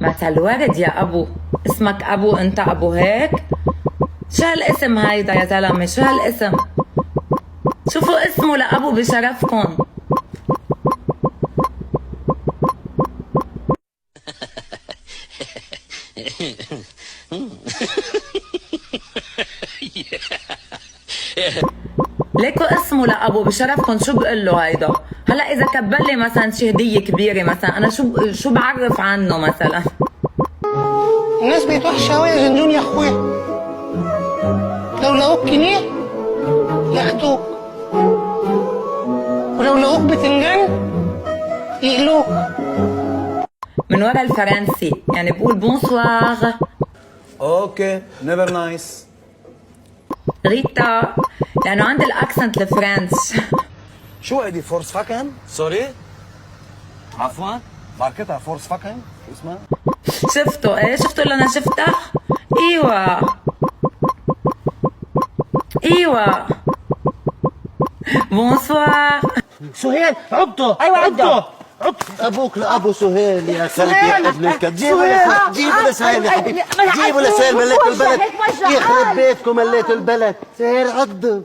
مثل ورد يا ابو. اسمك ابو انت ابو هيك؟ شو هالاسم هيدا يا زلمه؟ شو هالاسم؟ شوفوا اسمه لابو بشرفكن. ليكو اسمه لابو بشرفكن. شو بقول له هيدا؟ هلا اذا كبل لي مثلا شي هديه كبيره مثلا، انا شو بعرف عنه مثلا؟ الناس بقت وحشه قوي يا جنجون يا اخويا. لو لقوك كنيه ياخدوك، ولو لقوك بتنجان يقلوك. من ورا الفرنسي يعني بقول بونسوار. اوكي نيفر نايس. ريتا لانه عندي الاكسنت الفرنش. شو هيدي فورس فاكن؟ سوري؟ عفوا؟ ماركتها فورس فاكن؟ شو اسمها؟ شفته ايه؟ شفته اللي انا شفتها؟ ايوه ايوه بونسوار. سهيل عبطه. ايوه عبطه. ابوك لابو سهيل يا كلب يا ابن الكلب. جيبوا لسهيل يا حبيبي، جيبوا لسهيل مليت البلد. يخرب بيتكم مليتوا البلد. سهيل عضه.